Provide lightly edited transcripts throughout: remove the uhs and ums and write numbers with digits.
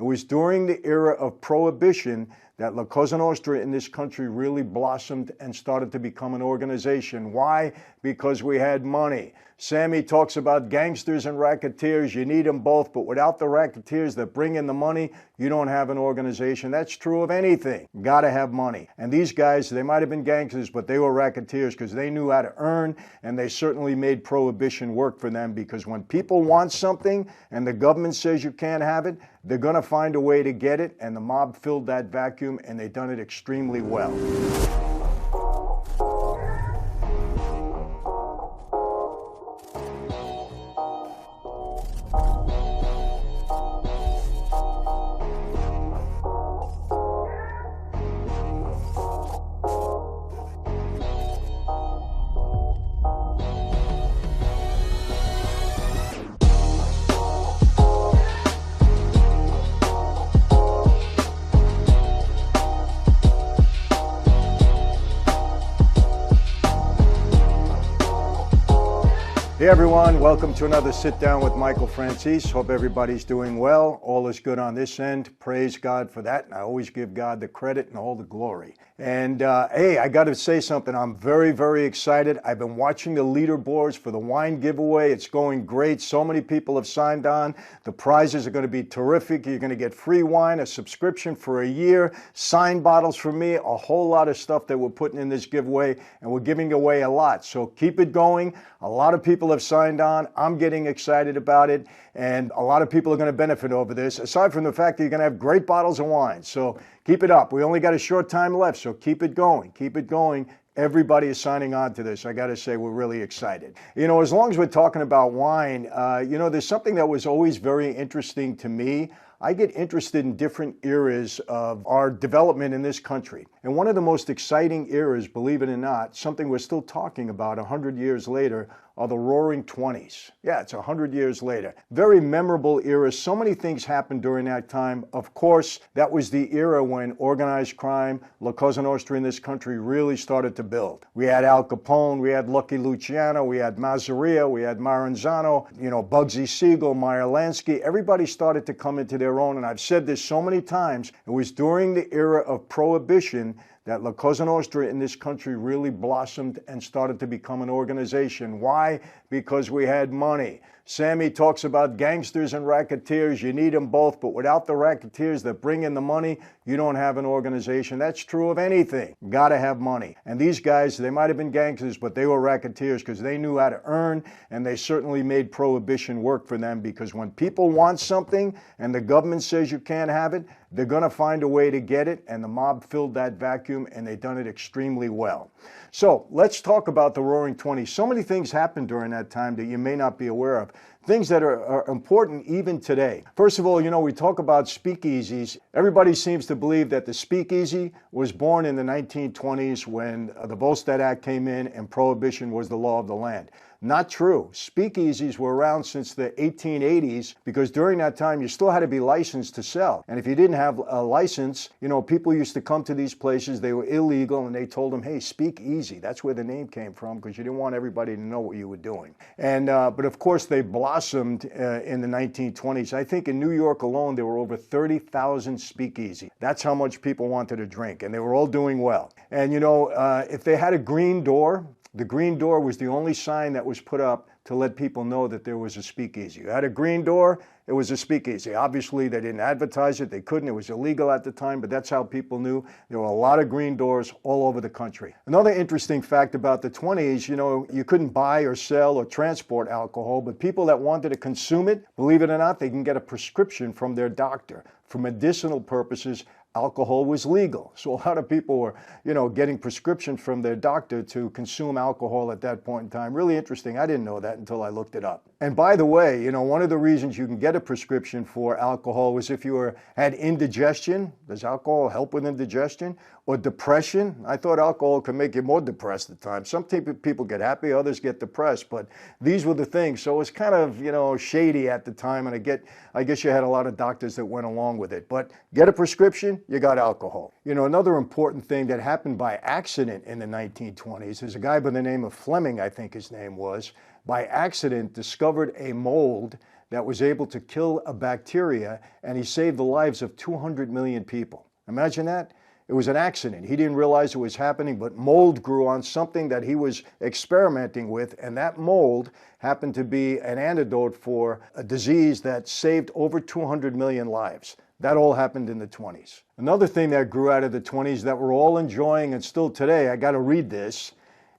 It was during the era of Prohibition that La Cosa Nostra in this country really blossomed and started to become an organization. Why? Because we had money. Sammy talks about gangsters and racketeers. You need them both, but without the racketeers that bring in the money, you don't have an organization. That's true of anything. Got to have money. And these guys, they might have been gangsters, but they were racketeers because they knew how to earn, and they certainly made Prohibition work for them, because when people want something and the government says you can't have it, they're going to find a way to get it, and the mob filled that vacuum, and they've done it extremely well. Hey everyone, welcome to another Sit Down with Michael Franzese. Hope everybody's doing well. All is good on this end. Praise God for that. And I always give God the credit and all the glory. And hey, I got to say something. I'm very, very excited. I've been watching the leaderboards for the wine giveaway. It's going great. So many people have signed on. The prizes are going to be terrific. You're going to get free wine, a subscription for a year, signed bottles from me, a whole lot of stuff that we're putting in this giveaway, and we're giving away a lot. So keep it going. A lot of people have signed on. I'm getting excited about it, and a lot of people are going to benefit over this, aside from the fact that you're going to have great bottles of wine. So keep it up. We only got a short time left, so keep it going. Keep it going. Everybody is signing on to this. I got to say, we're really excited. You know, as long as we're talking about wine, there's something that was always very interesting to me. I get interested in different eras of our development in this country. And one of the most exciting eras, believe it or not, something we're still talking about 100 years later, are the Roaring Twenties. Yeah, it's 100 years later. Very memorable era. So many things happened during that time. Of course, that was the era when organized crime, La Cosa Nostra in this country, really started to build. We had Al Capone, we had Lucky Luciano, we had Mazzaria, we had Maranzano, Bugsy Siegel, Meyer Lansky. Everybody started to come into their own, and I've said this so many times. It was during the era of Prohibition that La Cosa Nostra in this country really blossomed and started to become an organization. Why? Because we had money. Sammy talks about gangsters and racketeers. You need them both, but without the racketeers that bring in the money, you don't have an organization. That's true of anything. Got to have money. And these guys, they might have been gangsters, but they were racketeers because they knew how to earn, and they certainly made Prohibition work for them, because when people want something and the government says you can't have it, they're going to find a way to get it, and the mob filled that vacuum, and they've done it extremely well. So let's talk about the Roaring Twenties. So many things happened during that time that you may not be aware of. Things that are important even today. First of all, we talk about speakeasies. Everybody seems to believe that the speakeasy was born in the 1920s when the Volstead Act came in and Prohibition was the law of the land. Not true. Speakeasies were around since the 1880s, because during that time you still had to be licensed to sell. And if you didn't have a license, people used to come to these places. They were illegal, and they told them, hey, speak easy. That's where the name came from, because you didn't want everybody to know what you were doing. And but of course they blossomed in the 1920s. I think in New York alone there were over 30,000 speakeasy. That's how much people wanted to drink, and they were all doing well. And if they had a green door, the green door was the only sign that was put up to let people know that there was a speakeasy. You had a green door, it was a speakeasy. Obviously, they didn't advertise it. They couldn't. It was illegal at the time, but that's how people knew. There were a lot of green doors all over the country. Another interesting fact about the 20s, you couldn't buy or sell or transport alcohol, but people that wanted to consume it, believe it or not, they can get a prescription from their doctor. For medicinal purposes, alcohol was legal. So a lot of people were, getting prescriptions from their doctor to consume alcohol at that point in time. Really interesting. I didn't know that until I looked it up. And by the way, one of the reasons you can get a prescription for alcohol was if you had indigestion. Does alcohol help with indigestion? Or depression? I thought alcohol could make you more depressed at times. Some people get happy, others get depressed, but these were the things. So it was kind of, shady at the time, and I guess you had a lot of doctors that went along with it. But get a prescription, you got alcohol. Another important thing that happened by accident in the 1920s is a guy by the name of Fleming, I think his name was, by accident discovered a mold that was able to kill a bacteria, and he saved the lives of 200 million people. Imagine that. It was an accident. He didn't realize it was happening, but mold grew on something that he was experimenting with, and that mold happened to be an antidote for a disease that saved over 200 million lives. That all happened in the 20s. Another thing that grew out of the 20s that we're all enjoying, and still today, I got to read this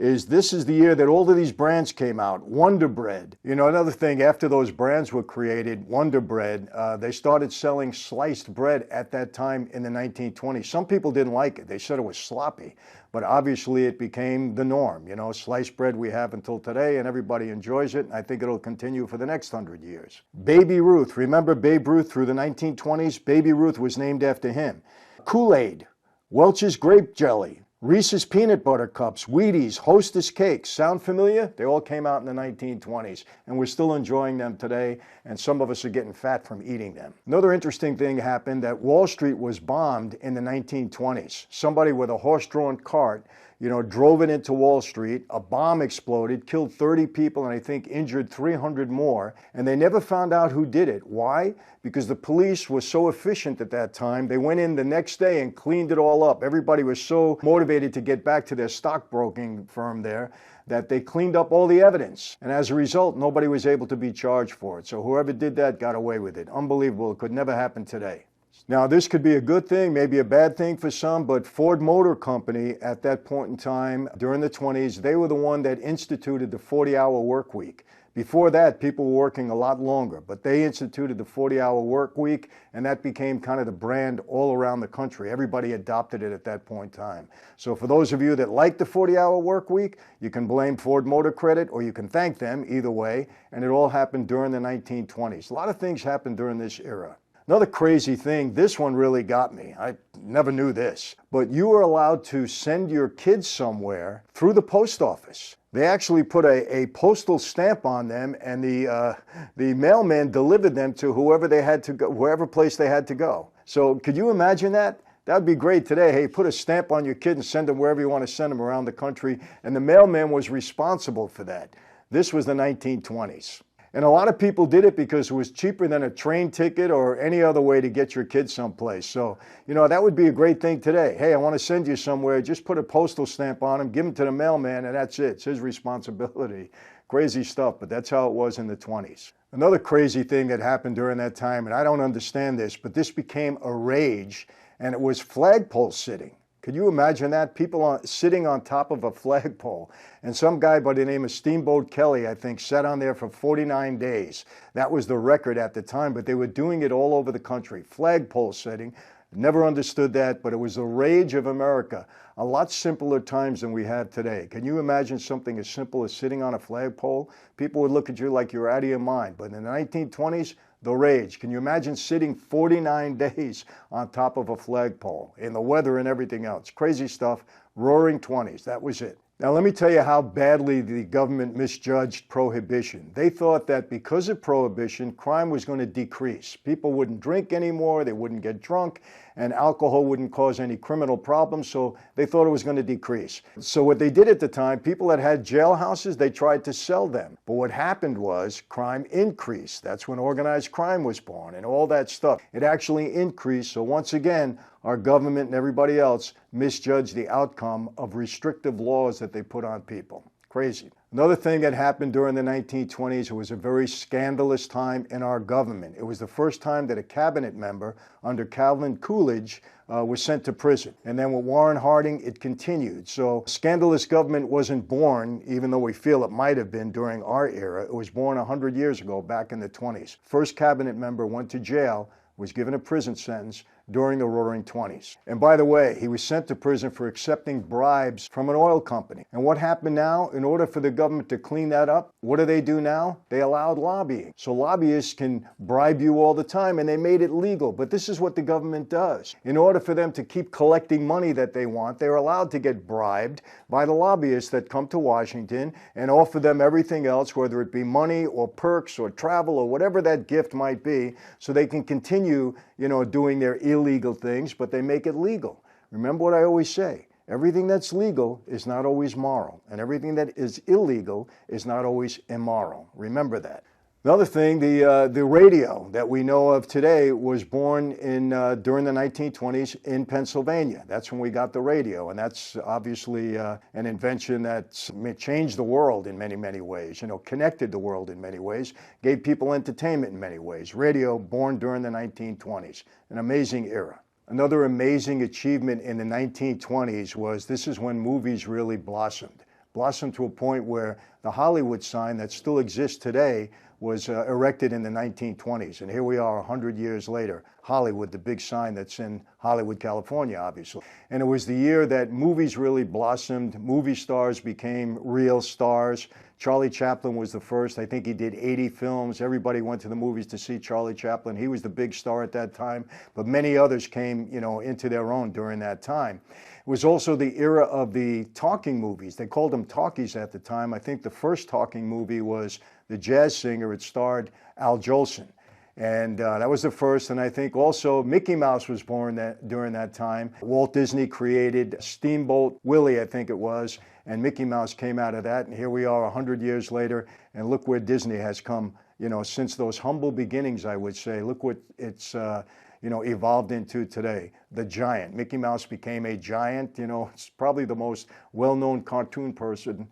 is the year that all of these brands came out. Wonder Bread. You know, another thing, after those brands were created, Wonder Bread, they started selling sliced bread at that time in the 1920s. Some people didn't like it. They said it was sloppy. But obviously it became the norm. You know, sliced bread we have until today, and everybody enjoys it. And I think it'll continue for the next 100 years. Baby Ruth. Remember Babe Ruth through the 1920s? Baby Ruth was named after him. Kool-Aid, Welch's Grape Jelly, Reese's Peanut Butter Cups, Wheaties, Hostess Cakes. Sound familiar? They all came out in the 1920s, and we're still enjoying them today, and some of us are getting fat from eating them. Another interesting thing happened, that Wall Street was bombed in the 1920s. Somebody with a horse-drawn cart, drove it into Wall Street. A bomb exploded, killed 30 people, and I think injured 300 more. And they never found out who did it. Why? Because the police was so efficient at that time. They went in the next day and cleaned it all up. Everybody was so motivated to get back to their stockbroking firm there that they cleaned up all the evidence. And as a result, nobody was able to be charged for it. So whoever did that got away with it. Unbelievable. It could never happen today. Now, this could be a good thing, maybe a bad thing for some, but Ford Motor Company at that point in time, during the 20s, they were the one that instituted the 40-hour work week. Before that, people were working a lot longer, but they instituted the 40-hour work week, and that became kind of the brand all around the country. Everybody adopted it at that point in time. So for those of you that like the 40-hour work week, you can blame Ford Motor Credit, or you can thank them, either way, and it all happened during the 1920s. A lot of things happened during this era. Another crazy thing, this one really got me. I never knew this, but you were allowed to send your kids somewhere through the post office. They actually put a postal stamp on them, and the mailman delivered them to whoever they had to go, wherever place they had to go. So could you imagine that? That'd be great today. Hey, put a stamp on your kid and send them wherever you want to send them around the country, and the mailman was responsible for that. This was the 1920s. And a lot of people did it because it was cheaper than a train ticket or any other way to get your kids someplace. So, that would be a great thing today. Hey, I want to send you somewhere. Just put a postal stamp on them, give them to the mailman, and that's it. It's his responsibility. Crazy stuff, but that's how it was in the 20s. Another crazy thing that happened during that time, and I don't understand this, but this became a rage, and it was flagpole sitting. Could you imagine that? People sitting on top of a flagpole. And some guy by the name of Steamboat Kelly, I think, sat on there for 49 days. That was the record at the time, but they were doing it all over the country. Flagpole sitting. Never understood that, but it was the rage of America. A lot simpler times than we have today. Can you imagine something as simple as sitting on a flagpole? People would look at you like you're out of your mind. But in the 1920s, the rage. Can you imagine sitting 49 days on top of a flagpole in the weather and everything else? Crazy stuff. Roaring 20s. That was it. Now, let me tell you how badly the government misjudged prohibition. They thought that because of prohibition, crime was going to decrease. People wouldn't drink anymore, they wouldn't get drunk, and alcohol wouldn't cause any criminal problems, so they thought it was going to decrease. So what they did at the time, people that had jailhouses, they tried to sell them. But what happened was crime increased. That's when organized crime was born and all that stuff. It actually increased, so once again, our government and everybody else misjudged the outcome of restrictive laws that they put on people. Crazy. Another thing that happened during the 1920s, it was a very scandalous time in our government. It was the first time that a cabinet member under Calvin Coolidge was sent to prison. And then with Warren Harding, it continued. So Scandalous Government wasn't born, even though we feel it might have been during our era. It was born 100 years ago, back in the 20s. First cabinet member went to jail, was given a prison sentence during the Roaring Twenties. And by the way, he was sent to prison for accepting bribes from an oil company. And what happened now? In order for the government to clean that up, what do they do now? They allowed lobbying. So lobbyists can bribe you all the time, and they made it legal. But this is what the government does. In order for them to keep collecting money that they want, they're allowed to get bribed by the lobbyists that come to Washington and offer them everything else, whether it be money or perks or travel or whatever that gift might be, so they can continue, doing their illegal things, but they make it legal. Remember what I always say, everything that's legal is not always moral, and everything that is illegal is not always immoral. Remember that. Another thing, the radio that we know of today was born during the 1920s in Pennsylvania. That's when we got the radio, and that's obviously an invention that changed the world in many, many ways. Connected the world in many ways, gave people entertainment in many ways. Radio born during the 1920s, an amazing era. Another amazing achievement in the 1920s was this is when movies really blossomed to a point where the Hollywood sign that still exists today was erected in the 1920s. And here we are 100 years later, Hollywood, the big sign that's in Hollywood, California, obviously. And it was the year that movies really blossomed. Movie stars became real stars. Charlie Chaplin was the first. I think he did 80 films. Everybody went to the movies to see Charlie Chaplin. He was the big star at that time, but many others came, into their own during that time. It was also the era of the talking movies. They called them talkies at the time. I think the first talking movie was The Jazz Singer. It starred Al Jolson. And that was the first. And I think also Mickey Mouse was born during that time. Walt Disney created Steamboat Willie, I think it was, and Mickey Mouse came out of that. And here we are 100 years later, and look where Disney has come, since those humble beginnings, I would say. Look what it's evolved into today. The giant. Mickey Mouse became a giant. It's probably the most well-known cartoon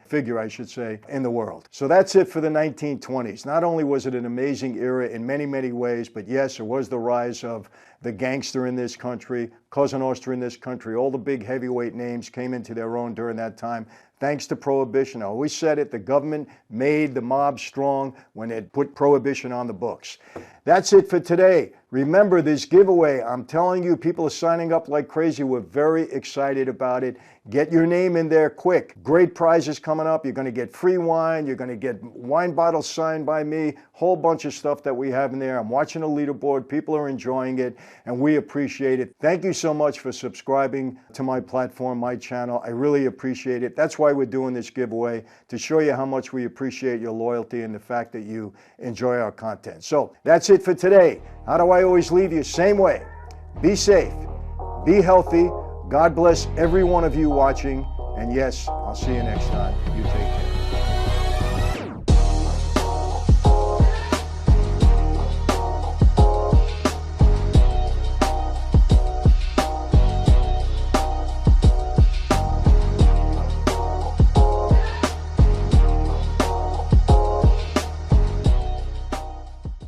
figure, I should say, in the world. So that's it for the 1920s. Not only was it an amazing era in many, many ways, but yes, it was the rise of the gangster in this country, Cosa Nostra in this country. All the big heavyweight names came into their own during that time. Thanks to Prohibition. I always said it, the government made the mob strong when it put Prohibition on the books. That's it for today. Remember this giveaway. I'm telling you, people are signing up like crazy. We're very excited about it. Get your name in there quick. Great prizes coming up. You're going to get free wine. You're going to get wine bottles signed by me. Whole bunch of stuff that we have in there. I'm watching the leaderboard. People are enjoying it, and we appreciate it. Thank you so much for subscribing to my platform, my channel. I really appreciate it. That's why we're doing this giveaway, to show you how much we appreciate your loyalty and the fact that you enjoy our content. So that's it for today. How do I always leave you? Same way. Be safe. Be healthy. God bless every one of you watching. And yes, I'll see you next time. You take care.